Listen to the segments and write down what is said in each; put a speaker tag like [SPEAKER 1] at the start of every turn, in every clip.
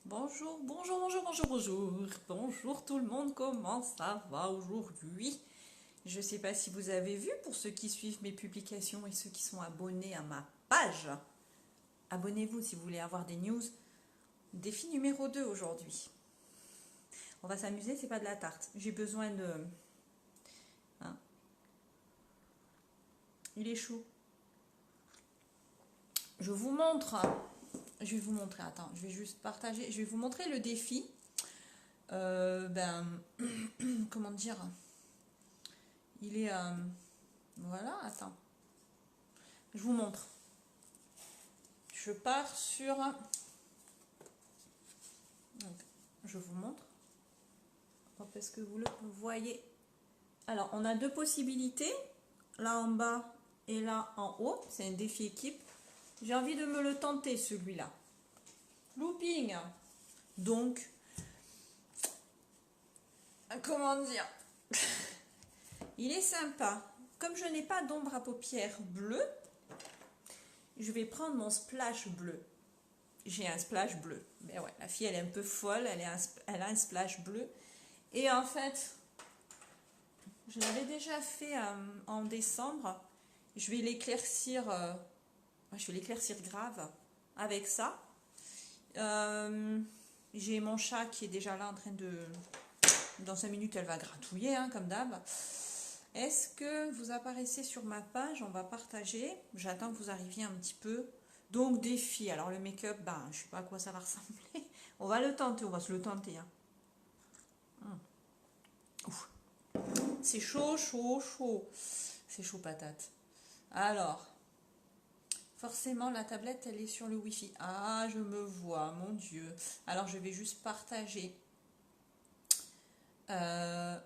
[SPEAKER 1] Bonjour, bonjour, bonjour, bonjour, bonjour. Bonjour tout le monde, comment ça va aujourd'hui? Je ne sais pas si vous avez vu, pour ceux qui suivent mes publications et ceux qui sont abonnés à ma page. Abonnez-vous si vous voulez avoir des news. Défi numéro 2 aujourd'hui. On va s'amuser, c'est pas de la tarte. J'ai besoin de... Hein, il est chaud. Je vous montre. Je vais vous montrer, attends, je vais juste partager. Je vais vous montrer le défi. Comment dire? Il est... voilà, attends. Je vous montre. Je pars sur... Donc, je vous montre. Est-ce que vous le voyez? Alors, on a deux possibilités. Là en bas et là en haut. C'est un défi équipe. J'ai envie de me le tenter, celui-là. Looping. Donc, comment dire? Il est sympa. Comme je n'ai pas d'ombre à paupières bleu, je vais prendre mon splash bleu. J'ai un splash bleu. Mais ouais, la fille, elle est un peu folle. Elle a un splash bleu. Et en fait, je l'avais déjà fait en décembre. Je vais l'éclaircir grave avec ça. J'ai mon chat qui est déjà là en train de... Dans 5 minutes, elle va gratouiller, hein, comme d'hab. Est-ce que vous apparaissez sur ma page? On va partager. J'attends que vous arriviez un petit peu. Donc, défi. Alors, le make-up, je ne sais pas à quoi ça va ressembler. On va le tenter, on va se le tenter. Hein. C'est chaud, chaud, chaud. C'est chaud patate. Alors, forcément, la tablette, elle est sur le Wi-Fi. Ah, je me vois, mon Dieu. Alors, je vais juste partager. Là.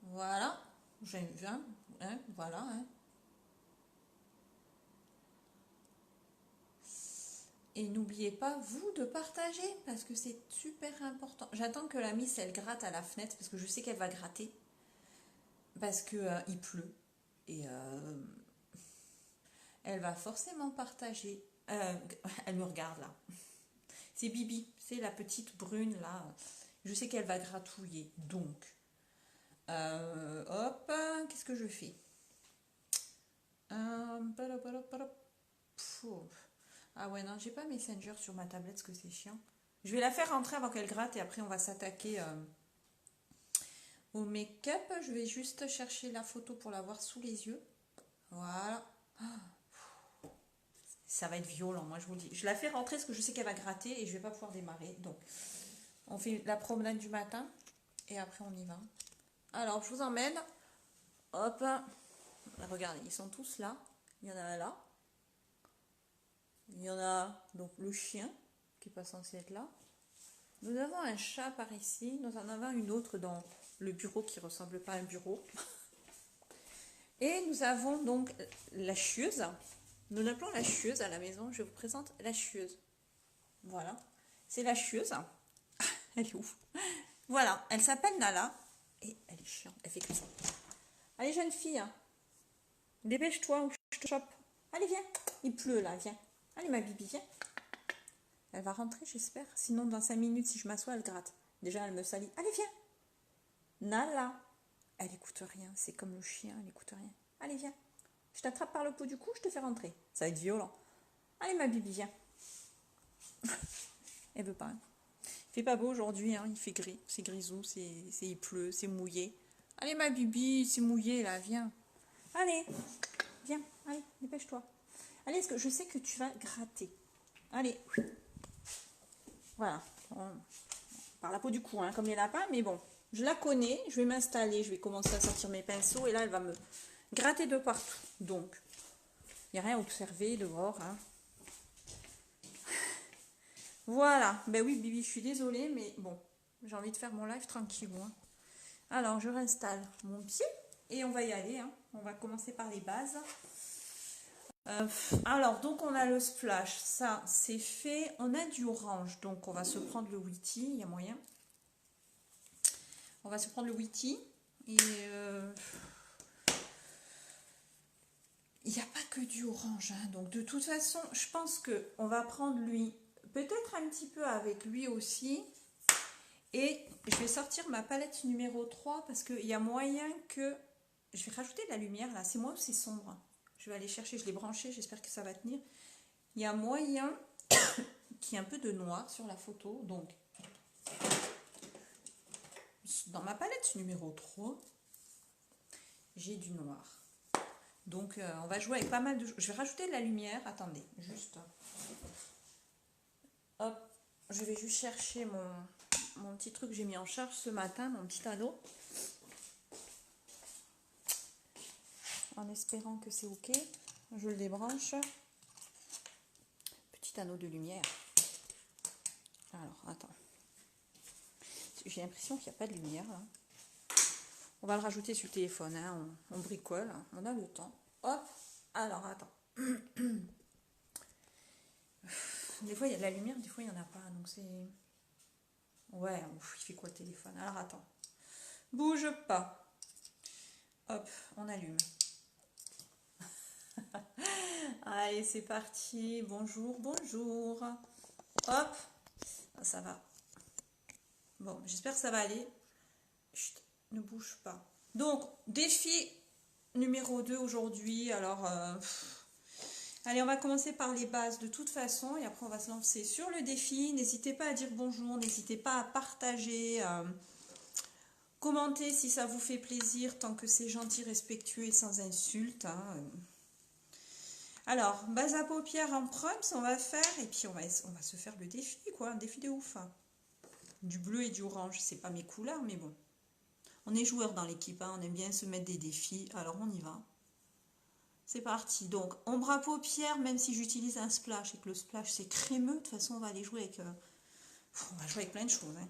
[SPEAKER 1] Voilà. J'aime bien. Hein, voilà. Hein. Et n'oubliez pas, vous, de partager, parce que c'est super important. J'attends que la miss, elle gratte à la fenêtre, parce que je sais qu'elle va gratter. Parce que il pleut. Et elle va forcément partager. Elle me regarde, là. C'est Bibi, c'est la petite brune, là. Je sais qu'elle va gratouiller. Donc, hop, qu'est-ce que je fais? Ah ouais, non, j'ai pas Messenger sur ma tablette, parce que c'est chiant. Je vais la faire rentrer avant qu'elle gratte et après on va s'attaquer au make-up. Je vais juste chercher la photo pour la voir sous les yeux. Voilà. Ça va être violent, moi je vous le dis. Je la fais rentrer parce que je sais qu'elle va gratter et je vais pas pouvoir démarrer. Donc, on fait la promenade du matin et après on y va. Alors, je vous emmène. Hop. Regardez, ils sont tous là. Il y en a un là. Il y en a donc le chien qui n'est pas censé être là. Nous avons un chat par ici. Nous en avons une autre dans le bureau qui ne ressemble pas à un bureau. Et nous avons donc la chieuse. Nous l'appelons la chieuse à la maison. Je vous présente la chieuse. Voilà. C'est la chieuse. Elle est ouf. Voilà. Elle s'appelle Nala. Et elle est chiante. Elle fait que ça. Allez, jeune fille. Dépêche-toi ou je te chope. Allez, viens. Il pleut là. Viens. Allez, ma bibi, viens. Elle va rentrer, j'espère. Sinon, dans 5 minutes, si je m'assois, elle gratte. Déjà, elle me salit. Allez, viens. Nala. Elle écoute rien. C'est comme le chien, elle écoute rien. Allez, viens. Je t'attrape par le pot du cou, je te fais rentrer. Ça va être violent. Allez, ma bibi, viens. Elle veut pas. Hein. Il fait pas beau aujourd'hui, hein. Il fait gris. C'est grisou, il pleut, c'est mouillé. Allez, ma bibi, c'est mouillé, là, viens. Allez, viens. Allez, dépêche-toi. Allez, est-ce que je sais que tu vas gratter. Allez. Voilà. Par la peau du cou, hein, comme les lapins, mais bon. Je la connais, je vais m'installer, je vais commencer à sortir mes pinceaux et là, elle va me gratter de partout. Donc, il n'y a rien à observer dehors. Hein. Voilà. Ben oui, Bibi, je suis désolée, mais bon, j'ai envie de faire mon live tranquille. Hein. Alors, je réinstalle mon pied et on va y aller. Hein. On va commencer par les bases. Alors, donc on a le splash, ça c'est fait. On a du orange, donc on va se prendre le Witty, il y a moyen. On va se prendre le Witty et il n'y a pas que du orange, hein. Donc de toute façon, je pense qu'on va prendre lui, peut-être un petit peu avec lui aussi. Et je vais sortir ma palette numéro 3 parce qu'il y a moyen que... Je vais rajouter de la lumière là, c'est moi ou c'est sombre? Je vais aller chercher, je l'ai branché, j'espère que ça va tenir. Il y a moyen qu'il y ait un peu de noir sur la photo. Donc, dans ma palette numéro 3, j'ai du noir. Donc, on va jouer avec pas mal de... Je vais rajouter de la lumière. Attendez, juste... Hop, je vais juste chercher mon petit truc que j'ai mis en charge ce matin, mon petit anneau. En espérant que c'est ok. Je le débranche. Petit anneau de lumière. Alors, attends. J'ai l'impression qu'il n'y a pas de lumière là. On va le rajouter sur le téléphone, hein. On bricole, hein. On a le temps. Hop, alors attends. Des fois il y a de la lumière, des fois il n'y en a pas. Donc c'est... Ouais, il fait quoi le téléphone? Alors attends. Bouge pas. Hop, on allume. Allez, c'est parti. Bonjour, bonjour. Hop, ça va. Bon, j'espère que ça va aller. Chut, ne bouge pas. Donc, défi numéro 2 aujourd'hui. Alors, allez, on va commencer par les bases de toute façon. Et après, on va se lancer sur le défi. N'hésitez pas à dire bonjour. N'hésitez pas à partager. Commentez si ça vous fait plaisir. Tant que c'est gentil, respectueux et sans insultes. Hein. Alors, base à paupières en proms, on va faire. Et puis, on va se faire le défi, quoi. Un défi de ouf. Hein. Du bleu et du orange. C'est pas mes couleurs, mais bon. On est joueurs dans l'équipe, hein, on aime bien se mettre des défis, alors on y va. C'est parti. Donc, ombre à paupières, même si j'utilise un splash et que le splash c'est crémeux, de toute façon on va aller jouer avec... on va jouer avec plein de choses. Hein.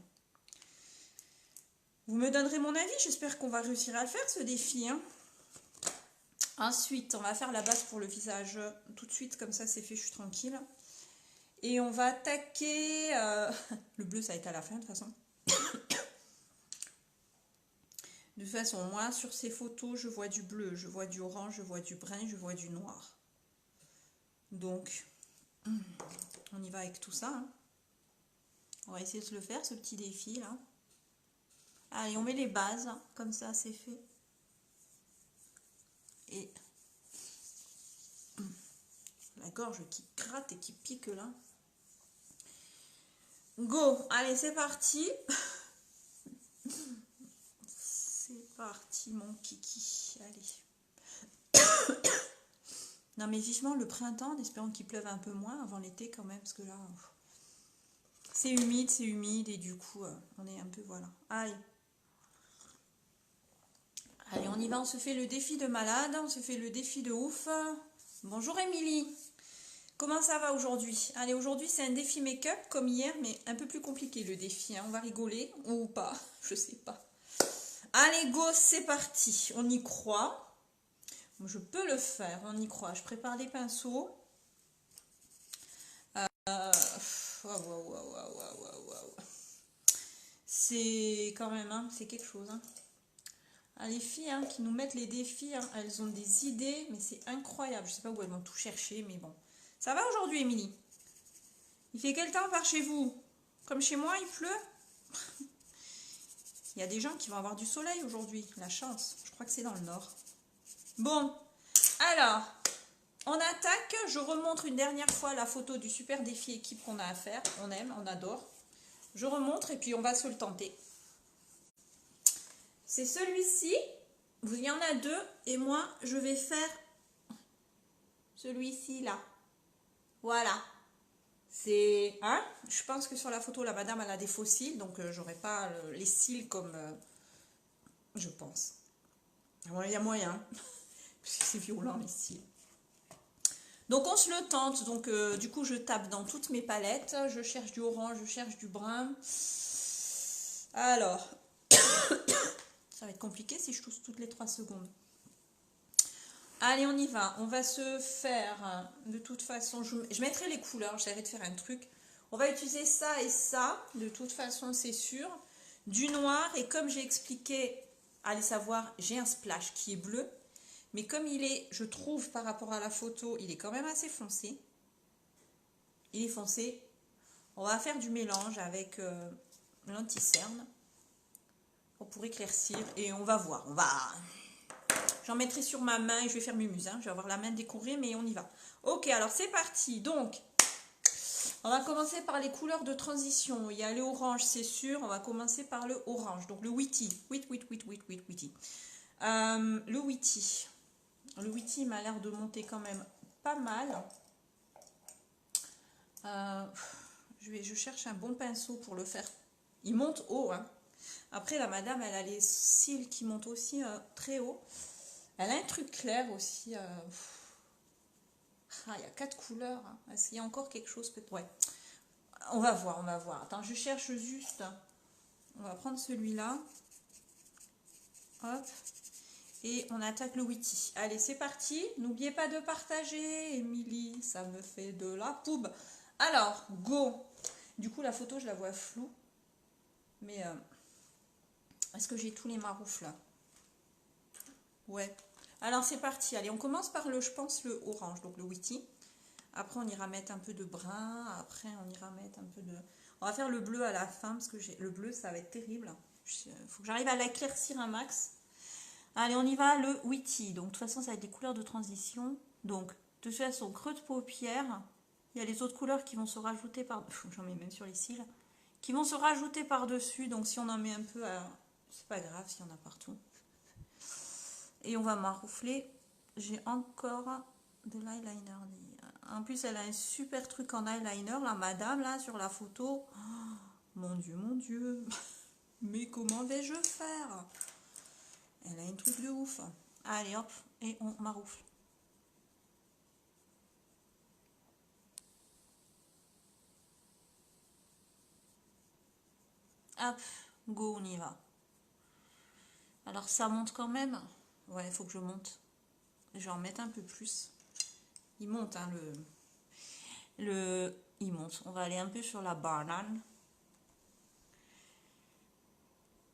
[SPEAKER 1] Vous me donnerez mon avis, j'espère qu'on va réussir à le faire ce défi. Hein. Ensuite, on va faire la base pour le visage tout de suite, comme ça c'est fait, je suis tranquille. Et on va attaquer... le bleu ça va être à la fin de toute façon. De toute façon, moi, sur ces photos, je vois du bleu, je vois du orange, je vois du brun, je vois du noir. Donc, on y va avec tout ça. Hein. On va essayer de se le faire, ce petit défi, là. Allez, on met les bases, hein, comme ça, c'est fait. Et la gorge qui gratte et qui pique, là. Go! Allez, c'est parti. C'est parti, mon kiki. Allez. Non, mais vivement le printemps, en espérant qu'il pleuve un peu moins avant l'été quand même, parce que là, c'est humide, et du coup, on est un peu, voilà. Allez. Allez, on y va, on se fait le défi de malade, on se fait le défi de ouf. Bonjour Émilie. Comment ça va aujourd'hui? Allez, aujourd'hui, c'est un défi make-up, comme hier, mais un peu plus compliqué, le défi. Hein. On va rigoler, ou pas, je sais pas. Allez, go, c'est parti. On y croit. Je peux le faire, on y croit. Je prépare les pinceaux. C'est quand même, hein, c'est quelque chose. Hein. Ah, les filles hein, qui nous mettent les défis, hein, elles ont des idées, mais c'est incroyable. Je sais pas où elles vont tout chercher, mais bon. Ça va aujourd'hui, Émilie? Il fait quel temps par chez vous? Comme chez moi, il pleut? Il y a des gens qui vont avoir du soleil aujourd'hui. La chance. Je crois que c'est dans le nord. Bon, alors, on attaque. Je remontre une dernière fois la photo du super défi équipe qu'on a à faire. On aime, on adore. Je remontre et puis on va se le tenter. C'est celui-ci. Il y en a deux. Et moi, je vais faire celui-ci là. Voilà. C'est... Hein, je pense que sur la photo, la madame, elle a des faux cils. Donc, j'aurai pas les cils comme... je pense. Il y a moyen. Parce que c'est violent les cils. Donc on se le tente, donc du coup je tape dans toutes mes palettes, je cherche du orange, je cherche du brun. Alors, ça va être compliqué si je tousse toutes les 3 secondes. Allez, on y va, on va se faire, de toute façon, je mettrai les couleurs, j'arrête de faire un truc. On va utiliser ça et ça, de toute façon c'est sûr. Du noir, et comme j'ai expliqué, allez savoir, j'ai un splash qui est bleu. Mais comme il est, je trouve, par rapport à la photo, il est quand même assez foncé. Il est foncé. On va faire du mélange avec l'anti-cerne pour éclaircir. Et on va voir. J'en mettrai sur ma main et je vais faire mumuse. Hein. Je vais avoir la main décorée, mais on y va. Ok, alors c'est parti. Donc, on va commencer par les couleurs de transition. Il y a le orange, c'est sûr. On va commencer par le orange. Donc, le Witty. Witty. Le Witty. Le Witty m'a l'air de monter quand même pas mal. Je cherche un bon pinceau pour le faire. Il monte haut. Hein. Après, la madame, elle a les cils qui montent aussi très haut. Elle a un truc clair aussi. Il y a 4 couleurs. Hein. Est-ce qu'il y a encore quelque chose peut-être? Ouais. On va voir. Attends, je cherche juste. On va prendre celui-là. Hop. Et on attaque le Witty. Allez, c'est parti. N'oubliez pas de partager, Émilie. Ça me fait de la poube. Alors, go. Du coup, la photo, je la vois floue. Mais est-ce que j'ai tous les maroufles là? Ouais. Alors, c'est parti. Allez, on commence par je pense, le orange, donc le Witty. Après, on ira mettre un peu de brun. Après, on ira mettre un peu de... On va faire le bleu à la fin, parce que le bleu, ça va être terrible. Il faut que j'arrive à l'éclaircir un max. Allez, on y va, le Witty. Donc, de toute façon, ça va être des couleurs de transition. Donc, de toute façon, creux de paupières. Il y a les autres couleurs qui vont se rajouter par... J'en mets même sur les cils. Qui vont se rajouter par-dessus. Donc, si on en met un peu, c'est pas grave s'il y en a partout. Et on va maroufler. J'ai encore de l'eyeliner. En plus, elle a un super truc en eyeliner, la madame, là, sur la photo. Oh, mon Dieu. Mais comment vais-je faire? Elle a un truc de ouf. Allez, hop, et on maroufle. Hop, go, on y va. Alors, ça monte quand même. Ouais, il faut que je monte. Je vais en mettre un peu plus. Il monte, hein, il monte. On va aller un peu sur la banane.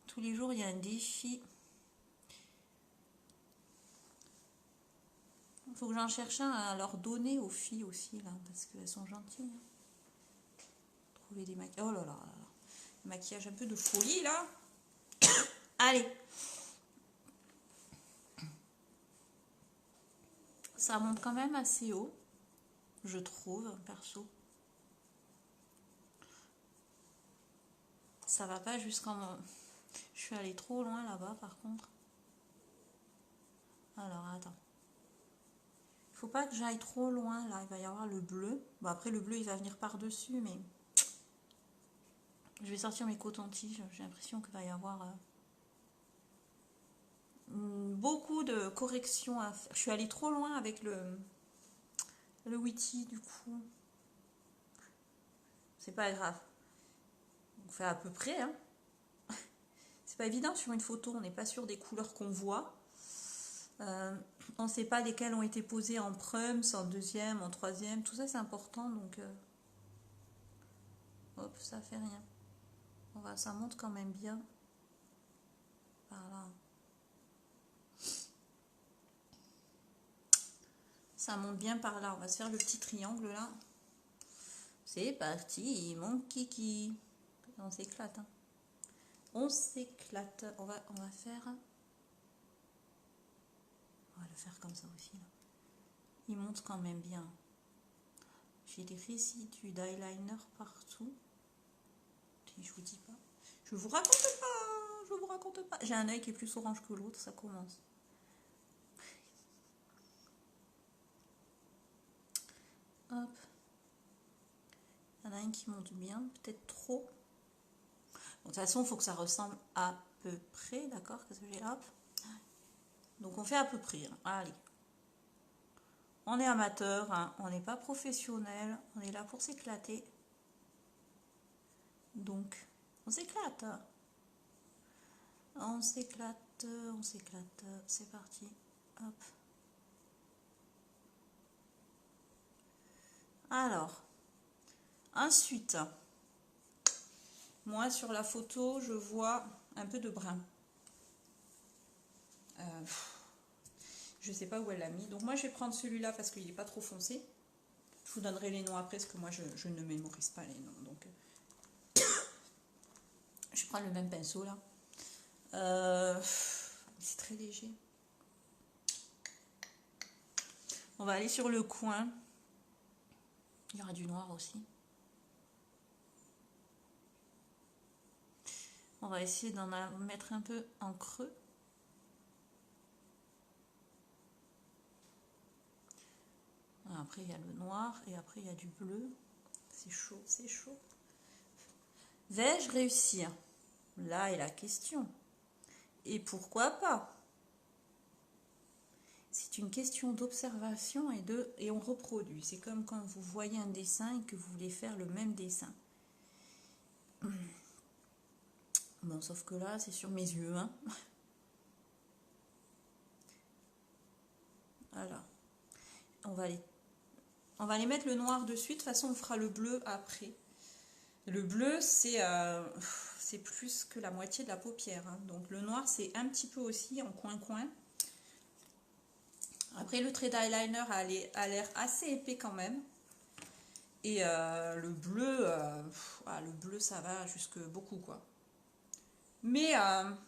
[SPEAKER 1] Tous les jours, il y a un défi. Il faut que j'en cherche un à leur donner aux filles aussi, là, parce qu'elles sont gentilles. Trouver des maquillages. Oh là là, maquillage un peu de folie, là. Allez. Ça monte quand même assez haut, je trouve, perso. Ça va pas jusqu'en... Je suis allée trop loin là-bas, par contre. Alors, attends. Il faut pas que j'aille trop loin, là. Il va y avoir le bleu. Bon, après, le bleu, il va venir par-dessus, mais... Je vais sortir mes cotons-tiges. J'ai l'impression qu'il va y avoir... beaucoup de corrections à faire. Je suis allée trop loin avec le Witty, du coup. C'est pas grave. On fait à peu près, hein. C'est pas évident sur une photo, on n'est pas sûr des couleurs qu'on voit. On ne sait pas lesquelles ont été posées en prums, en deuxième, en troisième. Tout ça, c'est important, donc... Hop, ça fait rien. Ça monte quand même bien. Voilà. Ça monte bien par là. On va se faire le petit triangle, là. C'est parti, mon kiki. On s'éclate, hein. On s'éclate. On va faire... On va le faire comme ça aussi, là. Il monte quand même bien. J'ai des résidus d'eyeliner partout. Je vous dis pas. Je vous raconte pas. J'ai un œil qui est plus orange que l'autre, ça commence. Hop. Il y en a un qui monte bien, peut-être trop. Bon, de toute façon, il faut que ça ressemble à peu près, d'accord? Qu'est-ce que j'ai? Hop. Donc on fait à peu près. Hein. Allez. On est amateur, hein. On n'est pas professionnel. On est là pour s'éclater. Donc, on s'éclate. On s'éclate, on s'éclate. C'est parti. Hop. Alors, ensuite, moi sur la photo, je vois un peu de brun. Je sais pas où elle l'a mis. Donc moi je vais prendre celui-là parce qu'il n'est pas trop foncé. Je vous donnerai les noms après parce que moi je ne mémorise pas les noms. Donc je prends le même pinceau là. C'est très léger. On va aller sur le coin. Il y aura du noir aussi. On va essayer d'en mettre un peu en creux. Après il y a le noir et après il y a du bleu. C'est chaud, c'est chaud. Vais-je réussir? Là est la question. Et pourquoi pas? C'est une question d'observation et on reproduit. C'est comme quand vous voyez un dessin et que vous voulez faire le même dessin. Bon, sauf que là, c'est sur mes yeux. Hein. Voilà. On va aller mettre le noir dessus. De toute façon, on fera le bleu après. Le bleu, c'est plus que la moitié de la paupière. Hein. Donc le noir, c'est un petit peu aussi en coin-coin. Après, le trait d'eyeliner a l'air assez épais quand même. Et le bleu, ça va jusque beaucoup, quoi. Mais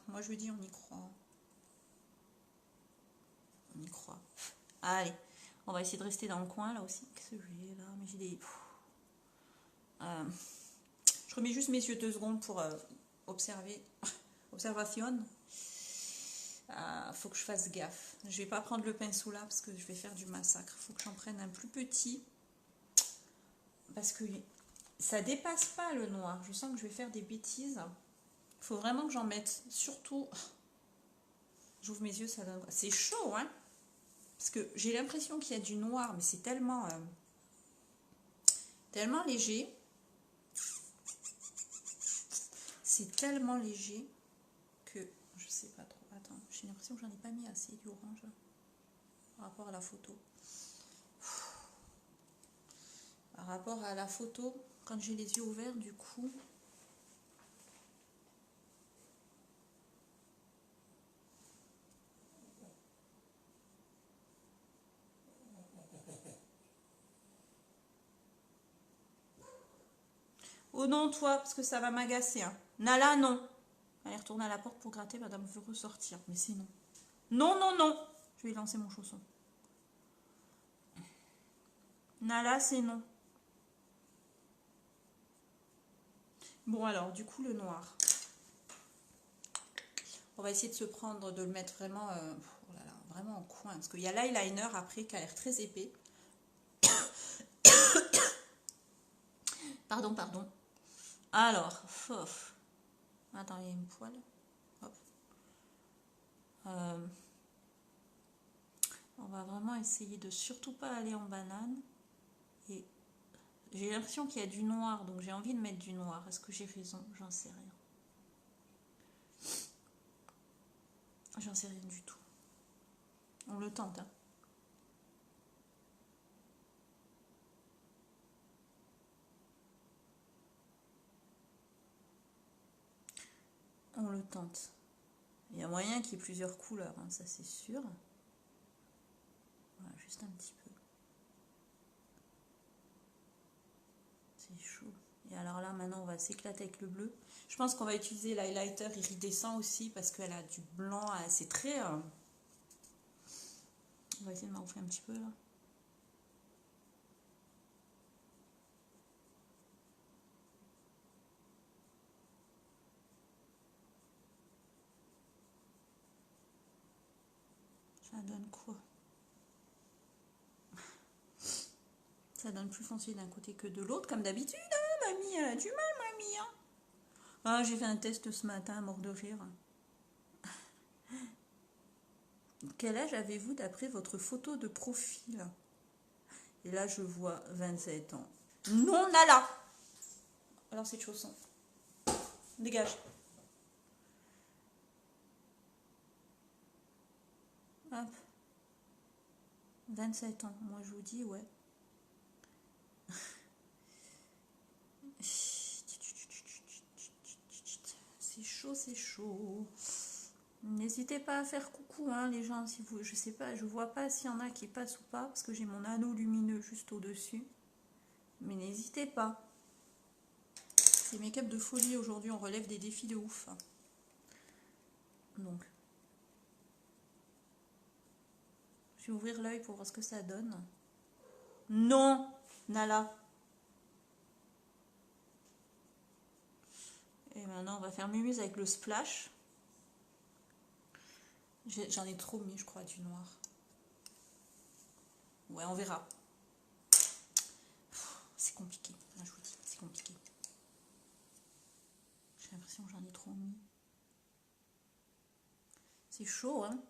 [SPEAKER 1] moi, je me dis, on y croit. On y croit. Allez, on va essayer de rester dans le coin, là aussi. Qu'est-ce que j'ai là? Mais j'ai des... je remets juste mes yeux 2 secondes pour observer. Observation. Faut que je fasse gaffe. Je vais pas prendre le pinceau là parce que je vais faire du massacre. Faut que j'en prenne un plus petit. Parce que ça dépasse pas le noir. Je sens que je vais faire des bêtises. Faut vraiment que j'en mette. Surtout... J'ouvre mes yeux, ça donne... C'est chaud, hein? Parce que j'ai l'impression qu'il y a du noir, mais c'est tellement... tellement léger. C'est tellement léger que... Je sais pas trop. Attends, j'ai l'impression que j'en ai pas mis assez du orange là, par rapport à la photo. Par rapport à la photo, quand j'ai les yeux ouverts, du coup... Oh non, toi, parce que ça va m'agacer. Hein. Nala, non. Allez, retourne à la porte pour gratter, madame veut ressortir. Mais c'est non. Non, non, non. Je vais lancer mon chausson. Nala, c'est non. Bon, alors, du coup, le noir. On va essayer de se prendre, de le mettre vraiment, oh là là, vraiment en coin. Parce qu'il y a l'eyeliner après qui a l'air très épais. Pardon, pardon. Alors, attends, il y a une poêle. Hop. On va vraiment essayer de surtout pas aller en banane. Et j'ai l'impression qu'il y a du noir, donc j'ai envie de mettre du noir. Est-ce que j'ai raison? J'en sais rien. J'en sais rien du tout. On le tente, hein. On le tente. Il y a moyen qu'il y ait plusieurs couleurs, hein, ça c'est sûr. Voilà, juste un petit peu. C'est chaud. Et alors là, maintenant, on va s'éclater avec le bleu. Je pense qu'on va utiliser l'highlighter iridescent aussi parce qu'elle a du blanc. C'est très... On va essayer de m'enfler un petit peu là. Ça donne quoi? Ça donne plus foncé d'un côté que de l'autre, comme d'habitude. Hein, mamie, elle a du mal, mamie. Hein. Ah, j'ai fait un test ce matin, mort de rire. Quel âge avez-vous d'après votre photo de profil? Et là, je vois 27 ans. Non, Nala. Alors, c'est de chausson. Dégage. Hop. 27 ans. Moi, je vous dis, ouais. C'est chaud, c'est chaud. N'hésitez pas à faire coucou, hein, les gens, si vous, je sais pas, je vois pas s'il y en a qui passent ou pas, parce que j'ai mon anneau lumineux juste au-dessus. Mais n'hésitez pas. C'est make-up de folie aujourd'hui, on relève des défis de ouf. Donc, je vais ouvrir l'œil pour voir ce que ça donne. Non, Nala. Et maintenant, on va faire mumuse avec le splash. J'en ai trop mis, je crois, du noir. Ouais, on verra. C'est compliqué, là, je vous dis, c'est compliqué. J'ai l'impression que j'en ai trop mis. C'est chaud, hein.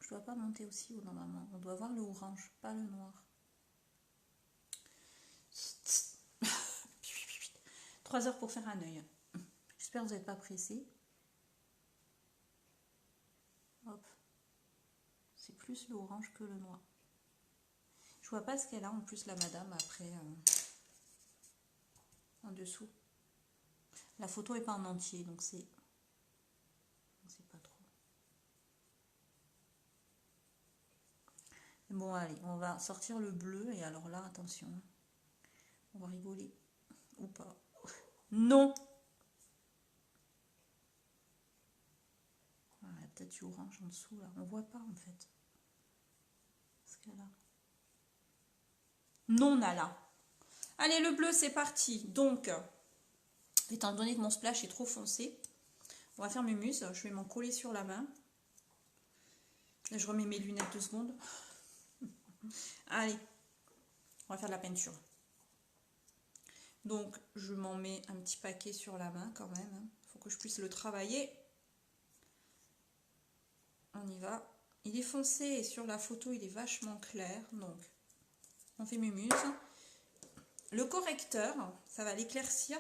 [SPEAKER 1] Je dois pas monter aussi haut normalement. On doit voir le orange, pas le noir. 3 heures pour faire un œil. J'espère que vous n'êtes pas pressé. Hop. C'est plus le orange que le noir. Je vois pas ce qu'elle a en plus la madame après en dessous. La photo est pas en entier donc c'est pas trop. Bon allez, on va sortir le bleu et alors là attention, on va rigoler ou pas. Non. Il y a peut-être du orange en dessous là, on voit pas en fait. Ce qu'elle a. Non Nala. Allez le bleu c'est parti. Donc, étant donné que mon splash est trop foncé, on va faire mumuse. Je vais m'en coller sur la main. Là, je remets mes lunettes 2 secondes. Allez, on va faire de la peinture. Donc, je m'en mets un petit paquet sur la main quand même. Il faut que je puisse le travailler. On y va. Il est foncé et sur la photo, il est vachement clair. Donc, on fait mumuse. Le correcteur, ça va l'éclaircir.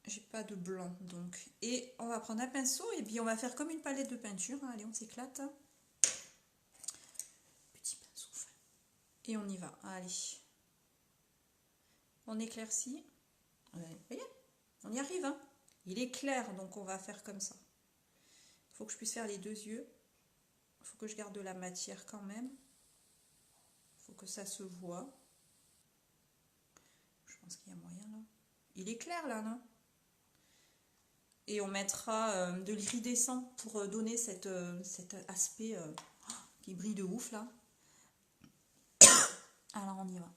[SPEAKER 1] J'ai pas de blanc, donc. Et on va prendre un pinceau et puis on va faire comme une palette de peinture. Allez, on s'éclate. Petit pinceau fin. Et on y va. Allez. On éclaircit. Vous voyez, on y arrive. Hein. Il est clair, donc on va faire comme ça. Il faut que je puisse faire les 2 yeux. Il faut que je garde de la matière quand même. Il faut que ça se voit. Je pense qu'il y a moyen là. Il est clair là, non? Et on mettra de l'iridescent pour donner cet aspect qui brille de ouf là. Alors on y va.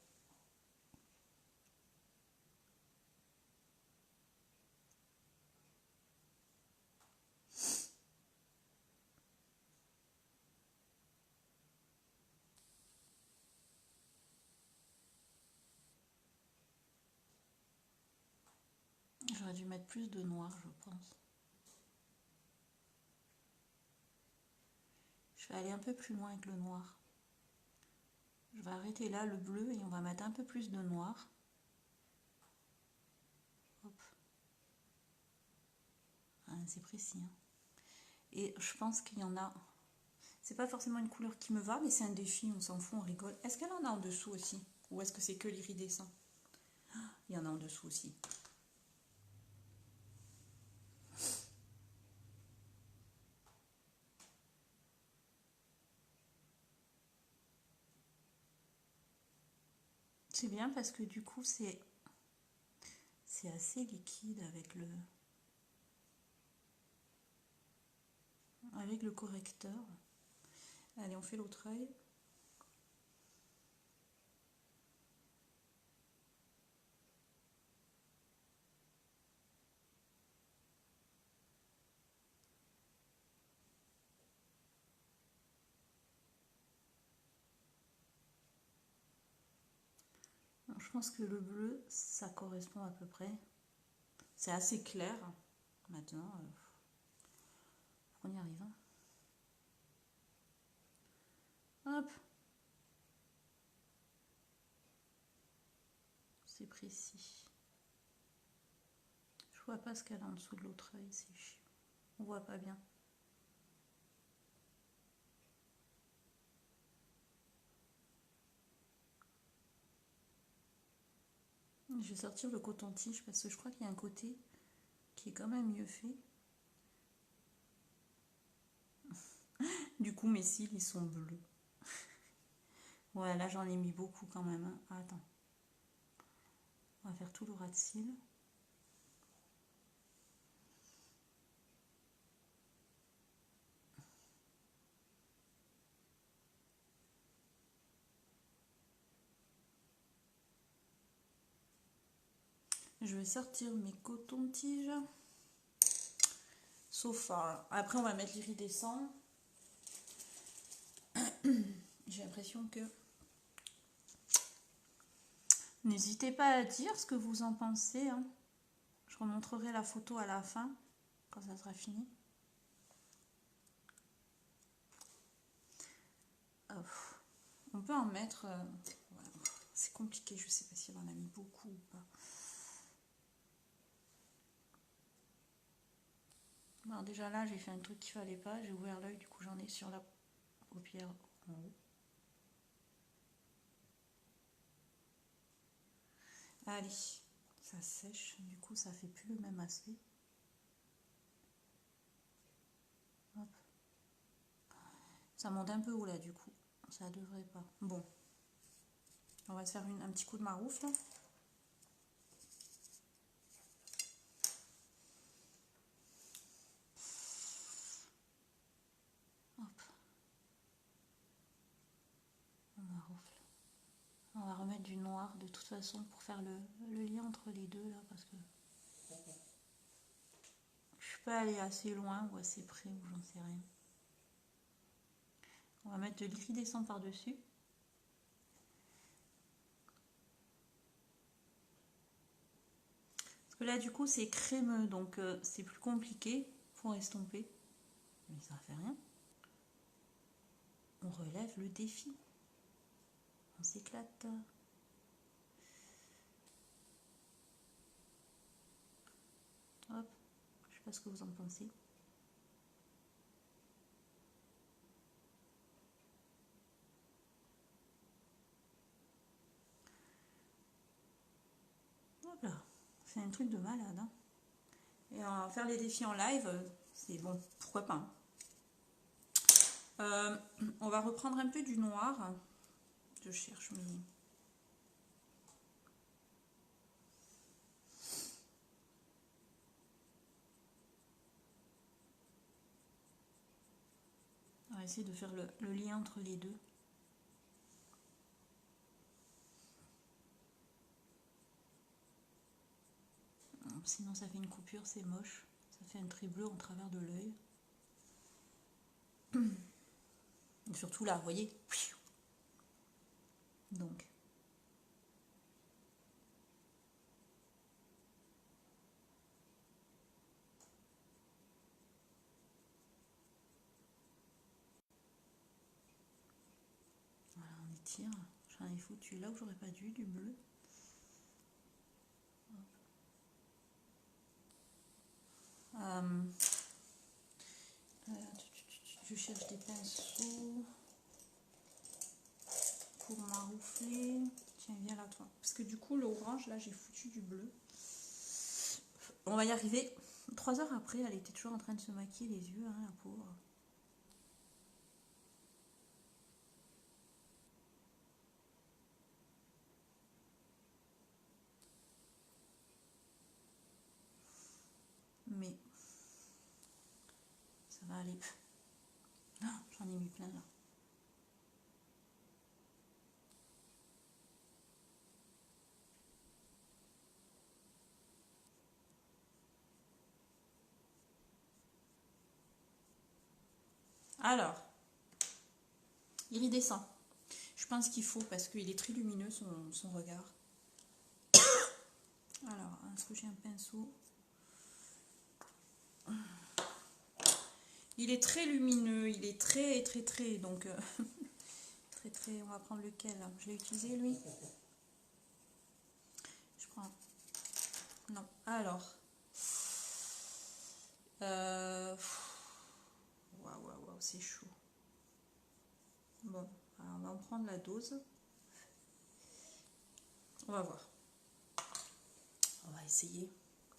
[SPEAKER 1] J'aurais dû mettre plus de noir, je pense. Je vais aller un peu plus loin avec le noir. Je vais arrêter là le bleu et on va mettre un peu plus de noir. Hop. Ah, c'est précis. Hein. Et je pense qu'il y en a... C'est pas forcément une couleur qui me va, mais c'est un défi, on s'en fout, on rigole. Est-ce qu'elle en a en dessous aussi? Ou est-ce que c'est que l'iridescent? Il y en a en dessous aussi. C'est bien parce que du coup c'est assez liquide avec le correcteur. Allez, on fait l'autre œil. Bon, je pense que le bleu, ça correspond à peu près. C'est assez clair. Maintenant, on y arrive. Hein. Hop. C'est précis. Je vois pas ce qu'elle a en dessous de l'autre œil, c'est chiant. On voit pas bien. Je vais sortir le coton-tige parce que je crois qu'il y a un côté qui est quand même mieux fait.
[SPEAKER 2] Du coup, mes cils, ils sont bleus. Ouais, là, j'en ai mis beaucoup quand même. Hein. Ah, attends. On va faire tout le ras de cils. Je vais sortir mes cotons-tiges. So far. Après, on va mettre l'iridescent. J'ai l'impression que... N'hésitez pas à dire ce que vous en pensez. Hein. Je remontrerai la photo à la fin, quand ça sera fini. Oh. On peut en mettre... voilà. C'est compliqué, je sais pas si on en a mis beaucoup ou pas. Alors déjà là, j'ai fait un truc qu'il fallait pas. J'ai ouvert l'œil, du coup j'en ai sur la paupière en haut. Allez, ça sèche, du coup ça fait plus le même aspect. Hop. Ça monte un peu haut là du coup, ça devrait pas. Bon, on va se faire un petit coup de maroufle. Hop. On maroufle. On va remettre du noir de toute façon pour faire le lien entre les deux là parce que je suis pas allée assez loin ou assez près ou j'en sais rien. On va mettre de l'iridescent par-dessus. Parce que là du coup c'est crémeux donc c'est plus compliqué pour estomper. Mais ça fait rien. On relève le défi. On s'éclate. Hop. Je sais pas ce que vous en pensez. Hop là. C'est un truc de malade. Hein. Et on va faire les défis en live. C'est bon. Pourquoi pas. On va reprendre un peu du noir. Je cherche mes... On va essayer de faire le lien entre les deux. Sinon ça fait une coupure, c'est moche. Ça fait un trait bleu en travers de l'œil. Et surtout là, vous voyez. Donc. Voilà, on étire. J'en ai foutu là où j'aurais pas dû, du bleu. Je cherche des pinceaux pour maroufler. Tiens, viens là toi. Parce que du coup, l'orange, là, j'ai foutu du bleu. On va y arriver. 3 heures après, elle était toujours en train de se maquiller les yeux, hein, la pauvre. Mais ça va aller. Oh, j'en ai mis plein là. Alors, iridescent. Je pense qu'il faut parce qu'il est très lumineux son regard. Alors, est-ce que j'ai un pinceau? Il est très lumineux, il est très, donc très, on va prendre lequel? Je l'ai utilisé lui. Je prends. Non, alors. Waouh, c'est chaud. Bon, alors on va en prendre la dose. On va voir. On va essayer.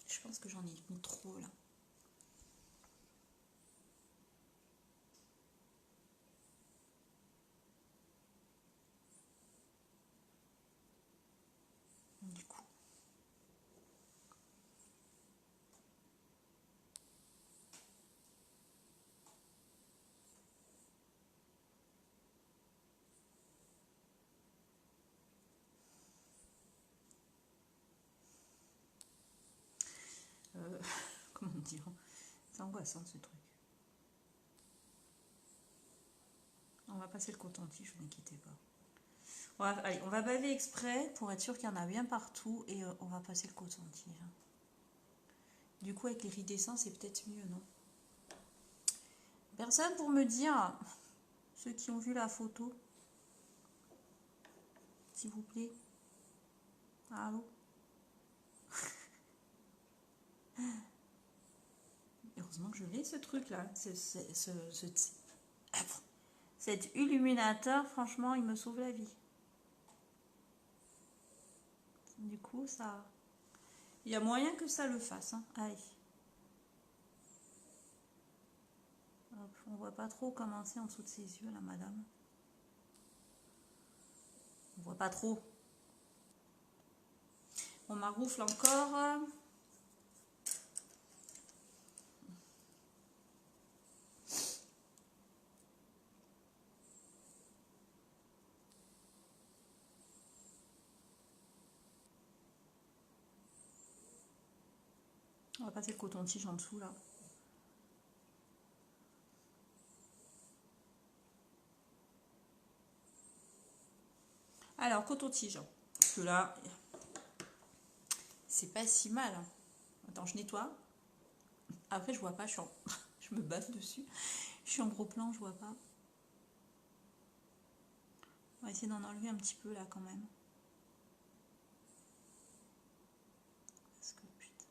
[SPEAKER 2] Je pense que j'en ai mis trop là. dire. C'est angoissant ce truc. On va passer le coton-tige, ne vous inquiétez pas. Allez, on va baver exprès pour être sûr qu'il y en a bien partout et on va passer le coton-tige. Du coup, avec l'iridescent, c'est peut-être mieux, non? Personne pour me dire, ceux qui ont vu la photo, s'il vous plaît. Allô? Heureusement que je l'ai, ce truc-là. Cet illuminateur, franchement, il me sauve la vie. Du coup, ça... Il y a moyen que ça le fasse. Hein. Allez. Hop, on voit pas trop commencer en dessous de ses yeux, là, madame. On voit pas trop. On maroufle encore. On va passer le coton-tige en dessous, là. Alors, coton-tige. Parce que là, c'est pas si mal. Attends, je nettoie. Après, je vois pas, je me baffe dessus. Je suis en gros plan, je vois pas. On va essayer d'en enlever un petit peu, là, quand même. Parce que, putain,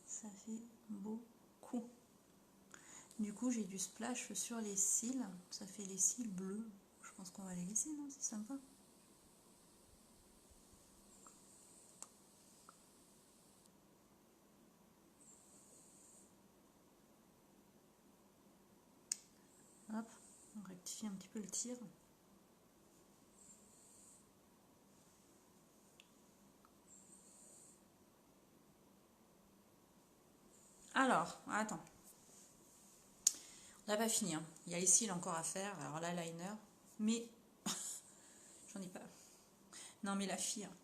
[SPEAKER 2] ça fait beaucoup. Du coup, j'ai du splash sur les cils. Ça fait les cils bleus. Je pense qu'on va les laisser, non? C'est sympa. Hop, on rectifie un petit peu le tir. Alors, attends. On n'a pas fini. Hein. Il y a les cils encore à faire. Alors l'eyeliner. Mais, j'en ai pas. Non, mais la fille. Hein.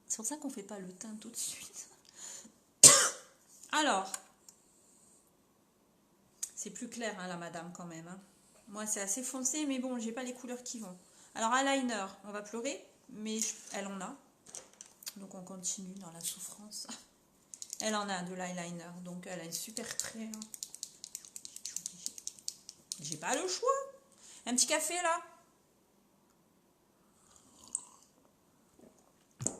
[SPEAKER 2] C'est pour ça qu'on fait pas le teint tout de suite. Alors, c'est plus clair, hein, la madame, quand même. Hein. Moi, c'est assez foncé, mais bon, j'ai pas les couleurs qui vont. Alors, eyeliner, on va pleurer, mais elle en a. Donc, on continue dans la souffrance. Elle en a de l'eyeliner, donc elle a une super trait. Hein. J'ai pas le choix. Un petit café, là.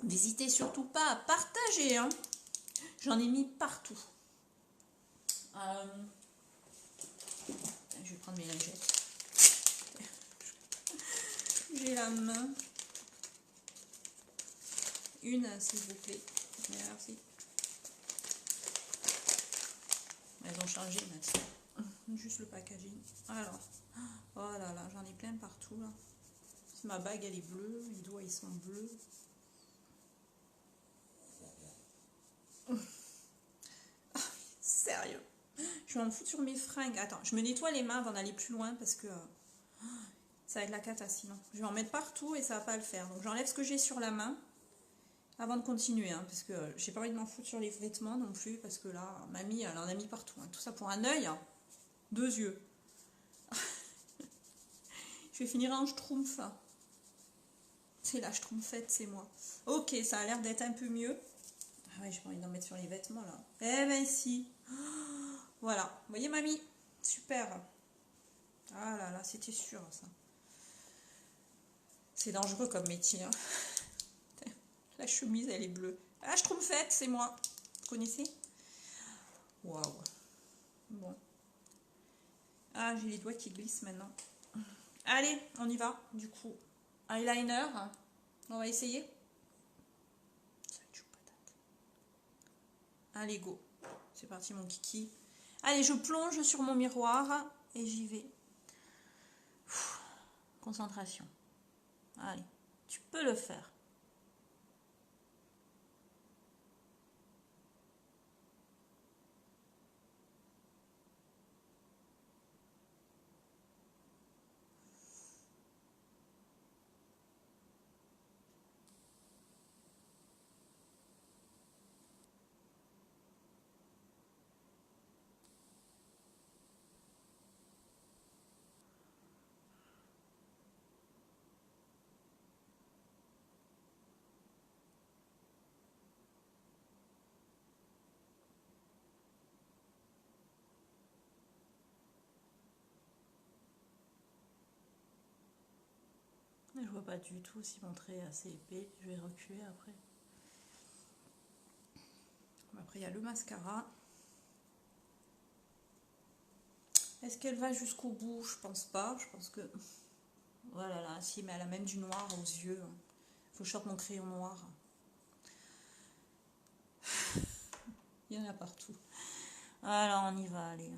[SPEAKER 2] N'hésitez surtout pas à partager. Hein. J'en ai mis partout. Je vais prendre mes lingettes. J'ai la main. Une, s'il vous plaît. Merci. Elles ont changé maintenant. Juste le packaging. Alors. Oh là là, j'en ai plein partout là. Ma bague elle est bleue. Les doigts ils sont bleus. Sérieux. Je vais en foutre sur mes fringues. Attends, je me nettoie les mains avant d'aller plus loin parce que ça va être la cata sinon. Je vais en mettre partout et ça va pas le faire. Donc j'enlève ce que j'ai sur la main avant de continuer. Hein, parce que j'ai pas envie de m'en foutre sur les vêtements non plus. Parce que là, mamie, elle en a mis partout. Hein. Tout ça pour un œil, hein, 2 yeux. Je vais finir en schtroumpf. C'est la schtroumpfette, c'est moi. Ok, ça a l'air d'être un peu mieux. Ah ouais, j'ai pas envie d'en mettre sur les vêtements là. Eh ben si. Voilà, vous voyez mamie? Super. Ah là là, c'était sûr ça. C'est dangereux comme métier. Hein. La chemise, elle est bleue. Ah, schtroumpfette, c'est moi. Vous connaissez? Waouh. Bon. Ah, j'ai les doigts qui glissent maintenant. Allez, on y va. Du coup, eyeliner. On va essayer. Ça va être chaud patate. Allez, go. C'est parti, mon kiki. Allez, je plonge sur mon miroir et j'y vais. Concentration. Allez, tu peux le faire. pas du tout si mon trait est assez épais. Je vais reculer après. Après, il y a le mascara. Est-ce qu'elle va jusqu'au bout? Je pense pas. Je pense que... Voilà, là, si, mais elle a même du noir aux yeux. Faut que je sorte mon crayon noir. Il y en a partout. Alors, on y va, allez.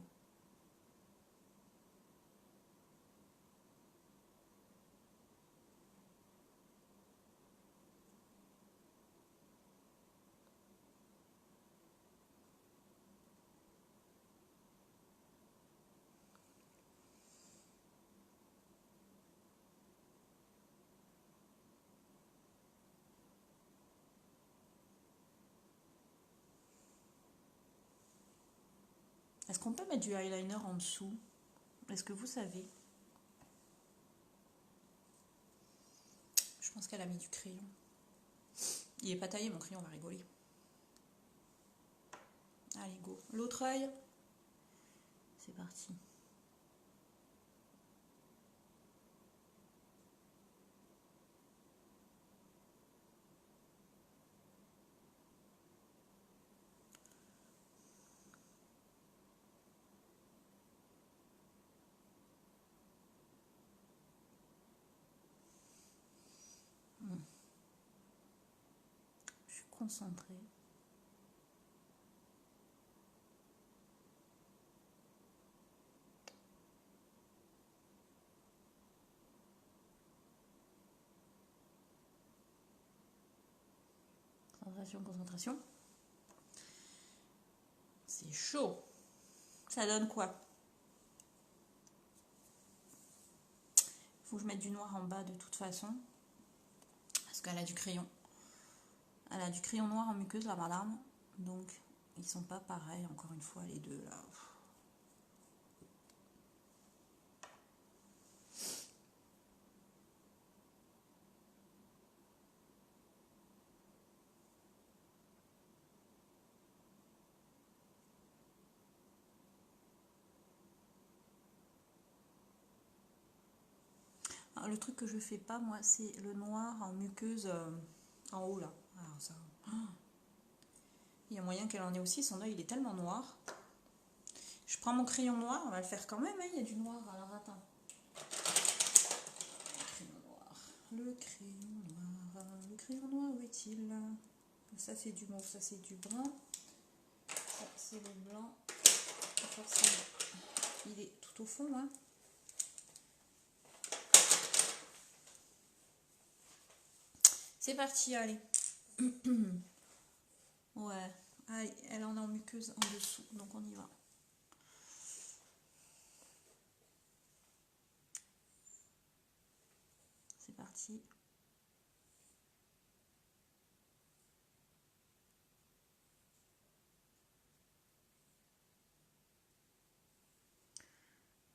[SPEAKER 2] Est-ce qu'on peut mettre du eyeliner en dessous? Est-ce que vous savez? Je pense qu'elle a mis du crayon. Il est pas taillé, mon crayon, on va rigoler. Allez, go. L'autre œil. C'est parti. Je suis concentrée. Concentration, concentration. C'est chaud. Ça donne quoi? Faut que je mette du noir en bas de toute façon. Parce qu'elle a du crayon. Elle a du crayon noir en muqueuse, la madame. Donc, ils sont pas pareils, encore une fois, les deux, là. Alors, le truc que je fais pas, moi, c'est le noir en muqueuse en haut, là. Alors, ça... Il y a moyen qu'elle en ait aussi. Son œil, il est tellement noir. Je prends mon crayon noir. On va le faire quand même, hein. Il y a du noir. Alors, attends. Le crayon noir. Le crayon noir, où est-il? Ça, c'est du mauve. Ça, c'est du brun. Ça, c'est le blanc. Forcément, il est tout au fond, hein. C'est parti, allez. Ouais, allez, elle en a en muqueuse en dessous, donc on y va. C'est parti.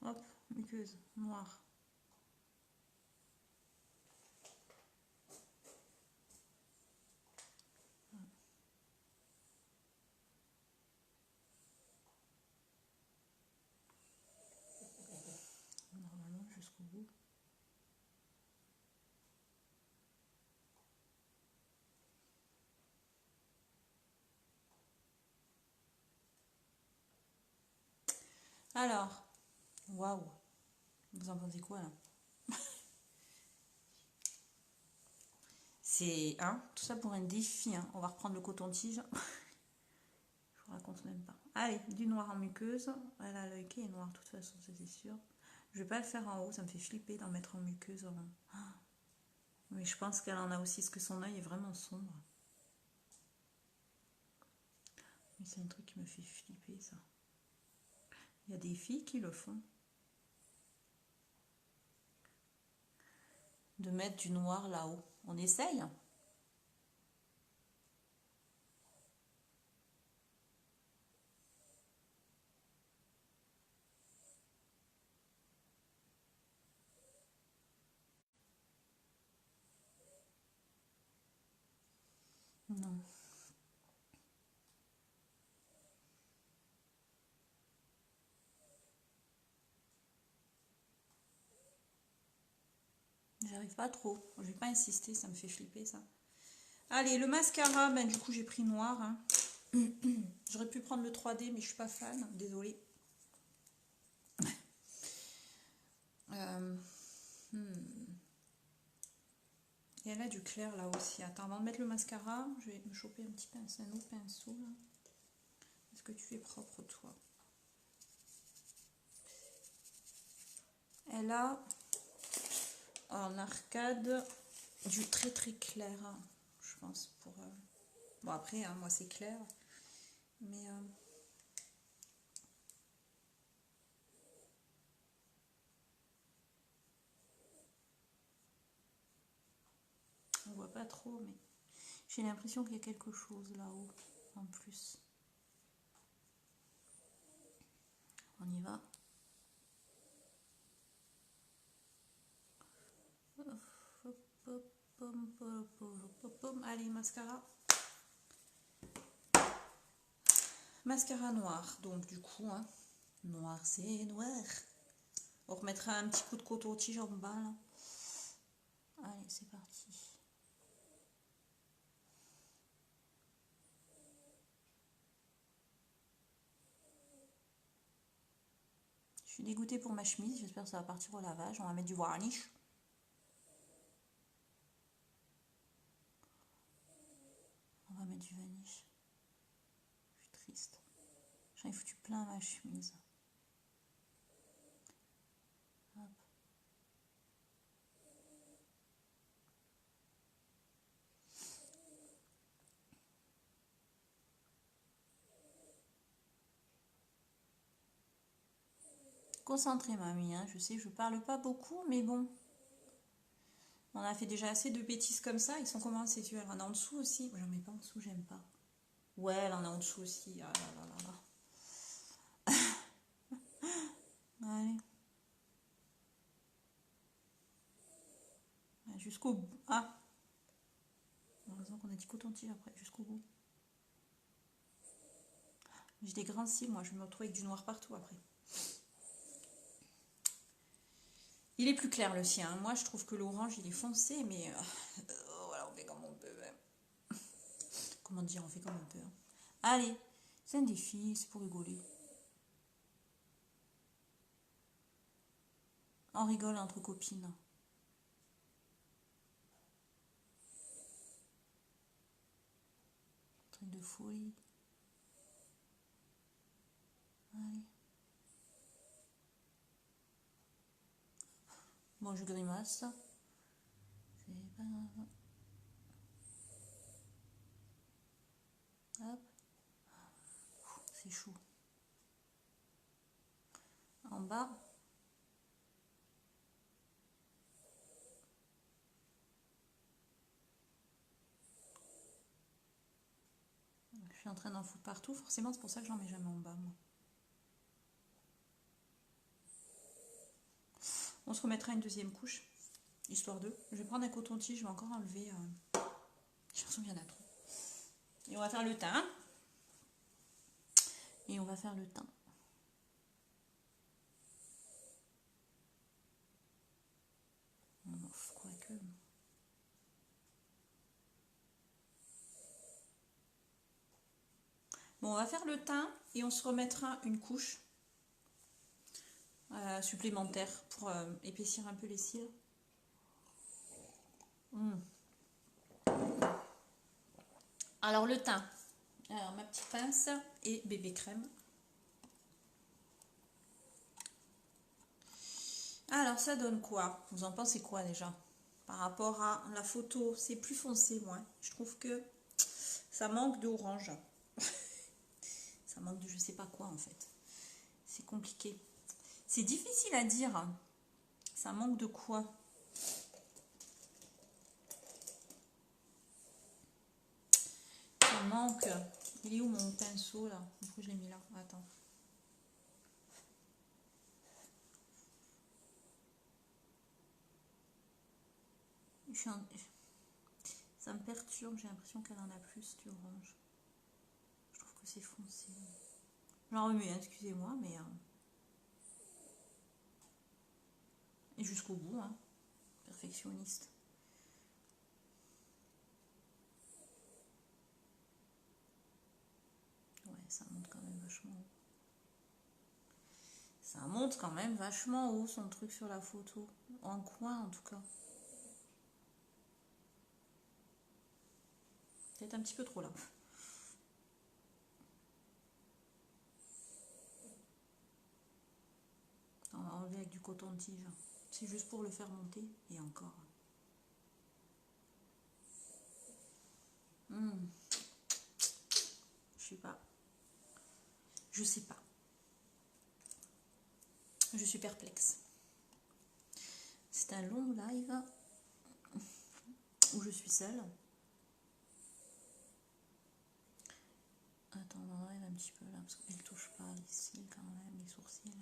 [SPEAKER 2] Hop, muqueuse, noire. Normalement jusqu'au bout. Alors, waouh, vous en pensez quoi là? C'est tout ça pour un défi, hein. On va reprendre le coton-tige. Je vous raconte même pas. Allez, du noir en muqueuse. Elle a l'œil qui est noir de toute façon, ça c'est sûr. Je vais pas le faire en haut, ça me fait flipper d'en mettre en muqueuse. Mais je pense qu'elle en a aussi, parce que son œil est vraiment sombre. Mais c'est un truc qui me fait flipper, ça. Il y a des filles qui le font. De mettre du noir là-haut. On essaye? Non. J'arrive pas trop. Je vais pas insister, ça me fait flipper ça. Allez, le mascara, ben du coup j'ai pris noir. Hein. J'aurais pu prendre le 3D, mais je suis pas fan. Désolée. Il y en a du clair là aussi. Attends, avant de mettre le mascara, je vais me choper un petit pinceau, un autre pinceau là. Est-ce que tu es propre toi? Elle a en arcade du très très clair, hein, je pense pour. Bon après, hein, moi c'est clair, mais. On voit pas trop, mais j'ai l'impression qu'il y a quelque chose là-haut en plus. On y va. Allez, mascara. Mascara noir, donc du coup, hein, noir c'est noir. On remettra un petit coup de coton-tige en bas là. Allez, c'est parti. Je suis dégoûtée pour ma chemise, j'espère que ça va partir au lavage. On va mettre du varnish. On va mettre du vanish. Je suis triste. J'en ai foutu plein ma chemise. Hop. Concentrée mamie, hein. Je sais, je parle pas beaucoup, mais bon. On a fait déjà assez de bêtises comme ça. Ils sont comment ces yeux? Elle en a en dessous aussi. J'en mets pas en dessous, j'aime pas. Ouais, elle en a en dessous aussi. Ah là là là là. Allez. Jusqu'au bout. Ah. Heureusement qu'on a dit coton-tige après, jusqu'au bout. J'ai des grands cils, moi. Je vais me retrouver avec du noir partout après. Il est plus clair le sien. Moi, je trouve que l'orange, il est foncé, mais voilà, on fait comme on peut. Hein. Comment dire, on fait comme on peut. Hein. Allez, c'est un défi, c'est pour rigoler. On rigole entre copines. Truc de folie. Allez. Bon, je grimace. C'est pas grave. Hop. C'est chaud. En bas. Je suis en train d'en foutre partout. Forcément, c'est pour ça que j'en mets jamais en bas, moi. On se remettra une deuxième couche, histoire de. Je vais prendre un coton-tige, je vais encore enlever. J'ai l'impression qu'il y en a trop. Et on va faire le teint. Et on va faire le teint. Quoique. Bon, on va faire le teint et on se remettra une couche supplémentaire pour épaissir un peu les cils. Alors le teint. Alors ma petite pince et bébé crème. Alors ça donne quoi? Vous en pensez quoi déjà? Par rapport à la photo, c'est plus foncé moi. Je trouve que ça manque d'orange. Ça manque de je sais pas quoi en fait. C'est compliqué. C'est difficile à dire. Ça manque de quoi? Ça manque. Il est où mon pinceau là? Pourquoi je l'ai mis là? Attends. Ça me perturbe, j'ai l'impression qu'elle en a plus du orange. Je trouve que c'est foncé. J'en remets, excusez-moi, mais... Et jusqu'au bout, hein. perfectionniste. Ouais, ça monte quand même vachement haut. Ça monte quand même vachement haut son truc sur la photo. En coin en tout cas. Peut-être un petit peu trop là. On va enlever avec du coton-tige. C'est juste pour le faire monter. Et encore. Je sais pas. Je sais pas. Je suis perplexe. C'est un long live où je suis seule. Attends, on enlève un petit peu là parce qu'elle touche pas ici quand même, les sourcils.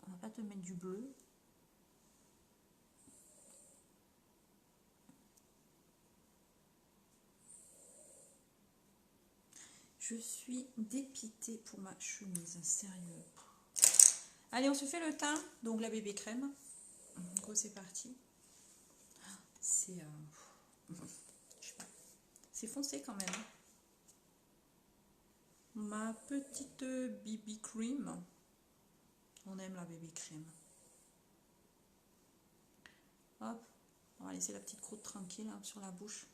[SPEAKER 2] On va pas te mettre du bleu. Je suis dépitée pour ma chemise, sérieux. Allez, on se fait le teint, donc la bébé crème. Go, c'est parti. C'est je sais pas. C'est foncé quand même. Ma petite BB cream. On aime la bébé crème. Hop, on va laisser la petite croûte tranquille hein, sur la bouche.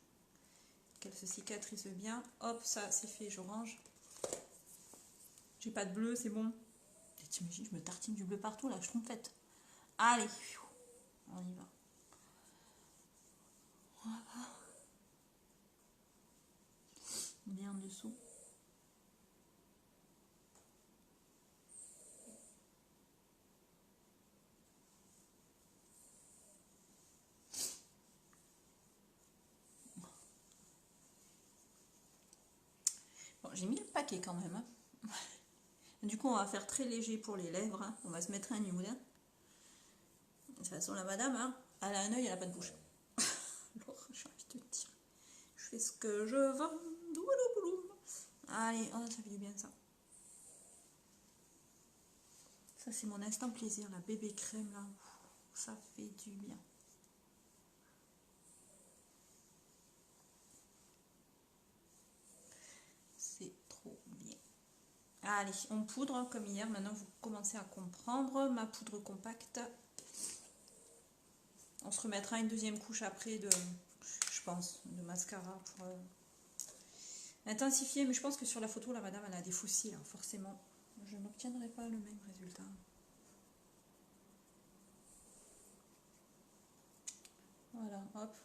[SPEAKER 2] Qu'elle se cicatrise bien. Hop, ça c'est fait, je range. J'ai pas de bleu, c'est bon. T'imagines, je me tartine du bleu partout là, je trompette. Allez, on y va. Voilà. Bien en dessous. Bon, j'ai mis le paquet quand même. Hein. Du coup, on va faire très léger pour les lèvres. Hein. On va se mettre un nude. Hein. De toute façon, la madame, hein, elle a un œil, elle n'a pas de bouche. Alors, j'ai envie de te dire, je fais ce que je veux. Allez, oh, ça fait du bien ça. Ça, c'est mon instant plaisir, la bébé crème là. Ça fait du bien. C'est trop bien. Allez, on poudre comme hier. Maintenant, vous commencez à comprendre. Ma poudre compacte. On se remettra une deuxième couche après de, je pense, de mascara pour intensifier. Mais je pense que sur la photo, la madame, elle a des fouillis, hein, forcément. Je n'obtiendrai pas le même résultat. Voilà, hop.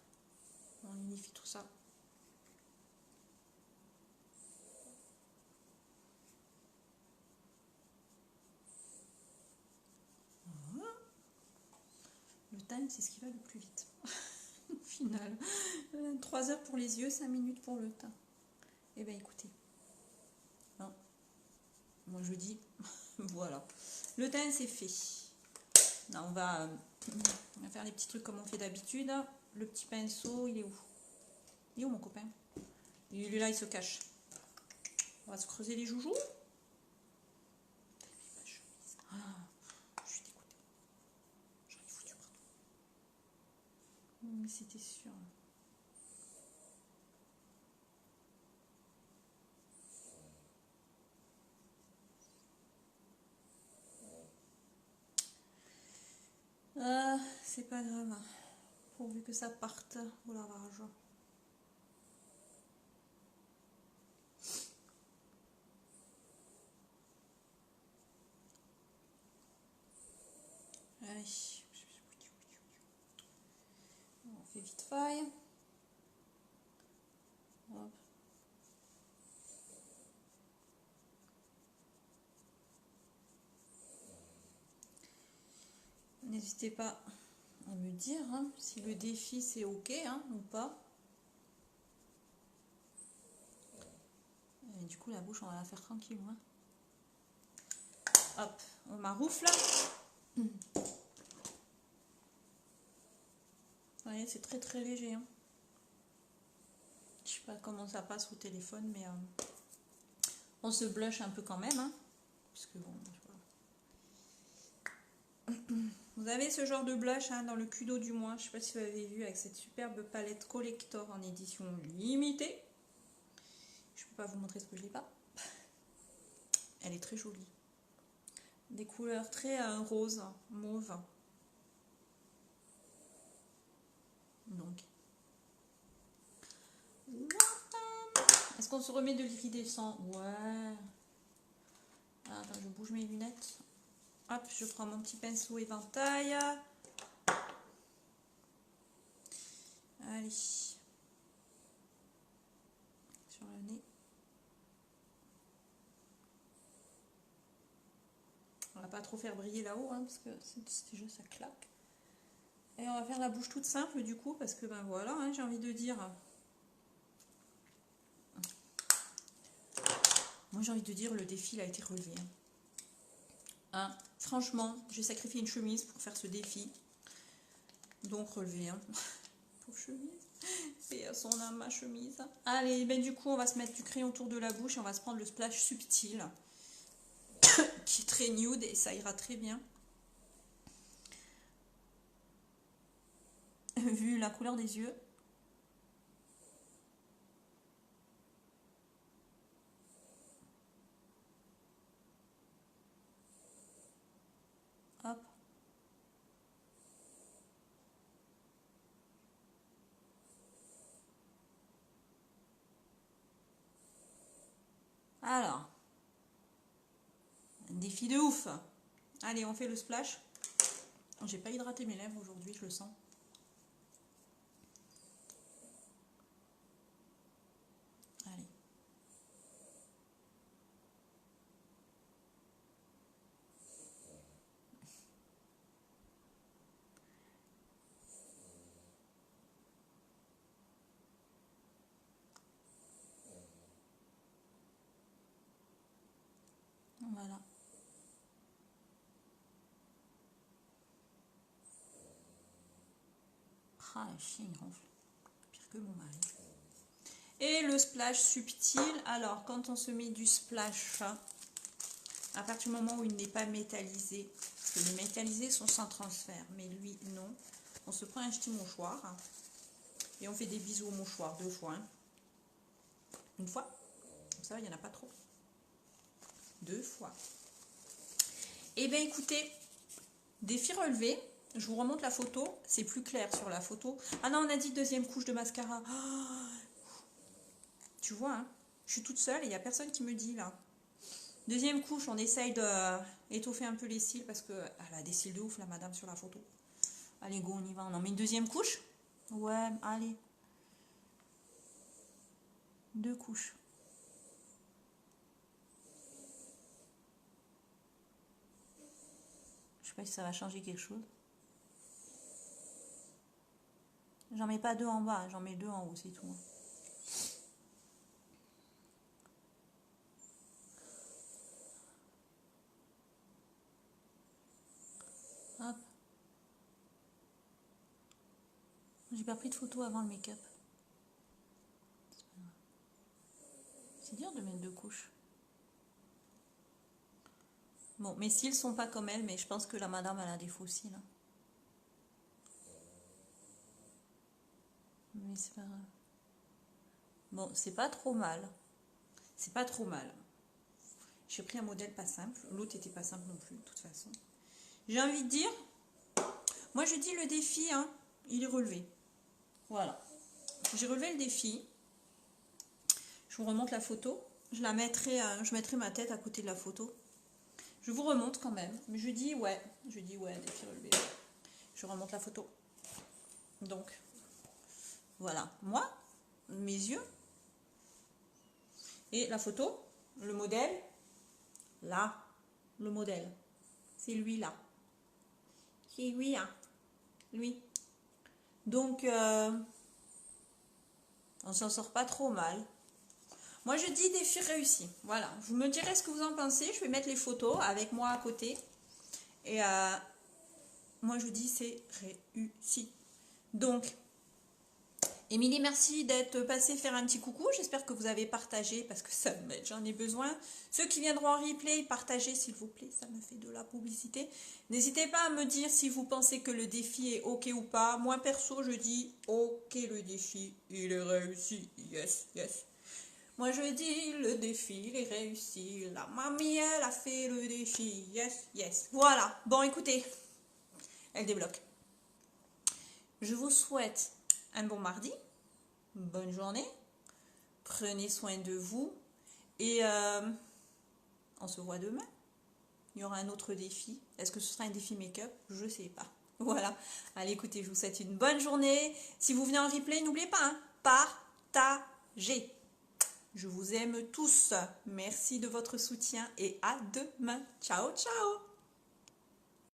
[SPEAKER 2] On unifie tout ça. Voilà. Le time, c'est ce qui va le plus vite. Au final. 3 heures pour les yeux, 5 minutes pour le teint. Eh bien, écoutez. Non. Moi, je dis, voilà. Le teint, c'est fait. Là, on va faire les petits trucs comme on fait d'habitude. Le petit pinceau, il est où? Il est où, mon copain? Il est là, il se cache. On va se creuser les joujoux. Ah, je suis dégoûtée. J'en ai foutu partout. Mais c'était sûr. Ah, c'est pas grave. Pourvu que ça parte au lavage. Allez. On fait vite faille. Hop. N'hésitez pas à me dire hein, si le défi c'est ok hein, ou pas. Et du coup la bouche on va la faire tranquille. Hein. Hop, on maroufle. Vous voyez, c'est très très léger. Hein. Je sais pas comment ça passe au téléphone, mais on se blush un peu quand même. Hein, puisque bon, je vois. Vous avez ce genre de blush hein, dans le Kudo du mois. Je ne sais pas si vous avez vu avec cette superbe palette collector en édition limitée. Je ne peux pas vous montrer ce que je n'ai pas. Elle est très jolie. Des couleurs très rose, mauve. Donc. Est-ce qu'on se remet de l'iridescent? Ouais. Ah, attends, je bouge mes lunettes. Hop, je prends mon petit pinceau éventail. Allez. Sur le nez. On va pas trop faire briller là-haut, hein, parce que c'est juste ça claque. Et on va faire la bouche toute simple du coup, parce que ben voilà, hein, j'ai envie de dire. Moi j'ai envie de dire, le défi il a été relevé. Hein. Franchement, j'ai sacrifié une chemise pour faire ce défi. Donc relevé. Hein. Pauvre chemise. C'est à son âme ma chemise. Allez, ben du coup on va se mettre du crayon autour de la bouche et on va se prendre le splash subtil. Qui est très nude et ça ira très bien. Vu la couleur des yeux. Hop. Alors. Un défi de ouf. Allez, on fait le splash. J'ai pas hydraté mes lèvres aujourd'hui, je le sens. Allez. Voilà. Ah, la chien, il ronfle. Pire que mon mari. Et le splash subtil. Alors, quand on se met du splash, à partir du moment où il n'est pas métallisé, parce que les métallisés sont sans transfert, mais lui, non. On se prend un petit mouchoir et on fait des bisous au mouchoir 2 fois. Hein. Une fois. Comme ça, il n'y en a pas trop. 2 fois. Et bien, écoutez, défi relevé. Je vous remonte la photo. C'est plus clair sur la photo. Ah non, on a dit deuxième couche de mascara. Oh, tu vois, hein, je suis toute seule et il n'y a personne qui me dit là. Deuxième couche, on essaye d'étoffer un peu les cils parce qu'elle a des cils de ouf, la madame, sur la photo. Allez, go, on y va. On en met une deuxième couche? Ouais, allez. 2 couches. Je sais pas si ça va changer quelque chose. J'en mets pas 2 en bas, j'en mets 2 en haut, c'est tout. Hop. J'ai pas pris de photo avant le make-up. C'est dur de mettre 2 couches. Bon, mes cils sont pas comme elle, mais je pense que la madame elle a des faux cils. Hein. Mais c'est pas grave. Bon, c'est pas trop mal. C'est pas trop mal. J'ai pris un modèle pas simple. L'autre était pas simple non plus, de toute façon. J'ai envie de dire, moi je dis le défi, hein, il est relevé. Voilà. J'ai relevé le défi. Je vous remonte la photo. Je mettrai ma tête à côté de la photo. Je vous remonte quand même. Mais je dis ouais, défi relevé. Je remonte la photo. Donc, voilà. Moi, mes yeux. Et la photo, le modèle. Là, le modèle. C'est lui là. C'est lui, hein. Lui. Donc, on s'en sort pas trop mal. Moi, je dis défi réussi. Voilà. Vous me direz ce que vous en pensez. Je vais mettre les photos avec moi à côté. Et moi, je dis c'est réussi. Donc, Émilie, merci d'être passée faire un petit coucou. J'espère que vous avez partagé parce que ça m'aide, j'en ai besoin. Ceux qui viendront en replay, partagez s'il vous plaît, ça me fait de la publicité. N'hésitez pas à me dire si vous pensez que le défi est ok ou pas. Moi perso, je dis ok, le défi, il est réussi. Yes, yes. Moi je dis le défi, il est réussi. La mamie, elle a fait le défi. Yes, yes. Voilà. Bon, écoutez, elle débloque. Je vous souhaite un bon mardi, bonne journée, prenez soin de vous et on se voit demain. Il y aura un autre défi. Est-ce que ce sera un défi make-up? Je ne sais pas. Voilà. Allez, écoutez, je vous souhaite une bonne journée. Si vous venez en replay, n'oubliez pas, hein, partagez. Je vous aime tous. Merci de votre soutien et à demain. Ciao, ciao.